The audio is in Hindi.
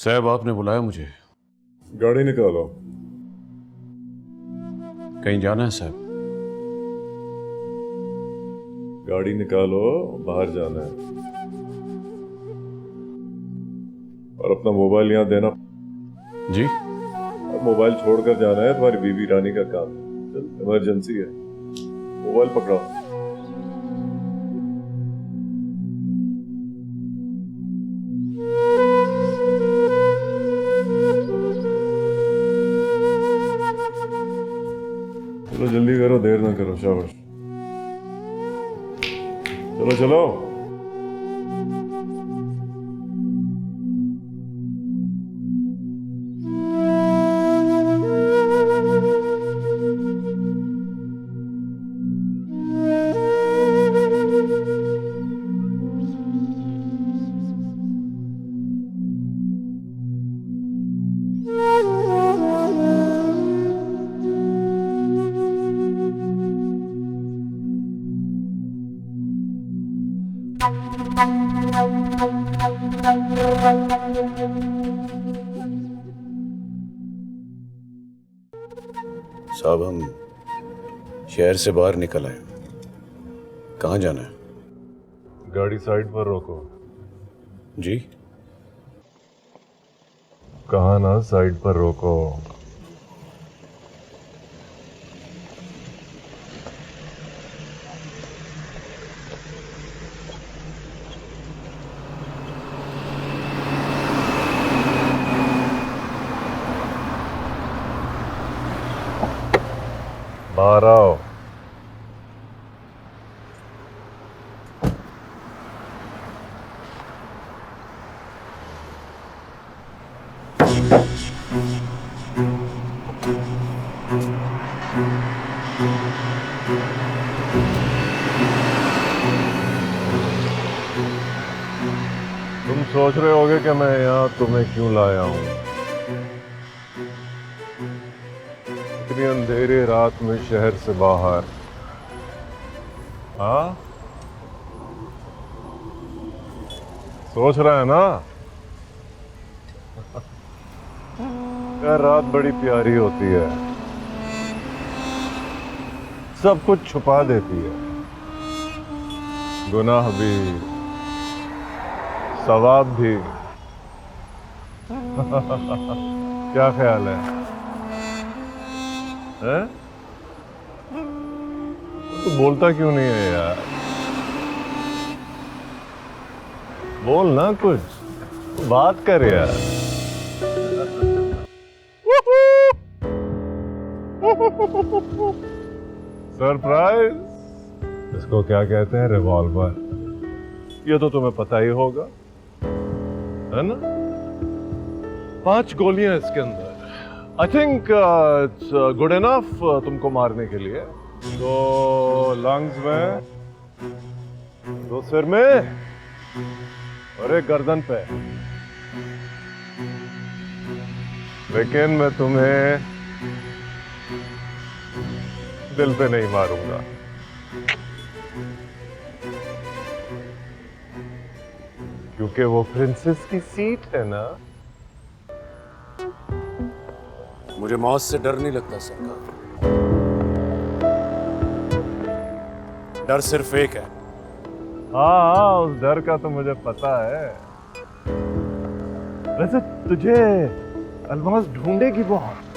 साहब आपने बुलाया मुझे। गाड़ी निकालो। कहीं जाना है साहब? गाड़ी निकालो, बाहर जाना है। और अपना मोबाइल यहाँ देना। जी अब मोबाइल छोड़कर जाना है, तुम्हारी बीवी रानी का काम है। चल, इमरजेंसी है। मोबाइल पकड़ो। चलो जल्दी करो, देर ना करो। शाबाश, चलो चलो। साहब हम शहर से बाहर निकल आए। कहाँ जाना है? गाड़ी साइड पर रोको। जी कहा ना, साइड पर रोको। बाहर आओ। तुम सोच रहे होगे कि मैं यहाँ तुम्हें क्यों लाया हूँ। इतनी अंधेरी रात में शहर से बाहर। हाँ, सोच रहा है ना। यार रात बड़ी प्यारी होती है, सब कुछ छुपा देती है। गुनाह भी, सवाब भी। क्या ख्याल है? हैं? तू बोलता क्यों नहीं है यार? बोल ना, कुछ बात कर यार। सरप्राइज। इसको क्या कहते हैं? रिवॉल्वर। ये तो तुम्हें पता ही होगा, है ना? 5 गोलियां इसके अंदर। I think it's good enough तुमको मारने के लिए। तो लंग्स में, तो सिर में, और एक गर्दन पे। लेकिन मैं तुम्हें दिल पे नहीं मारूंगा। क्योंकि वो प्रिंसेस की सीट है ना। मुझे मौत से डर नहीं लगता सरकार। डर सिर्फ एक है। हाँ, उस डर का तो मुझे पता है। वैसे तुझे अलमास ढूंढेगी बहुत।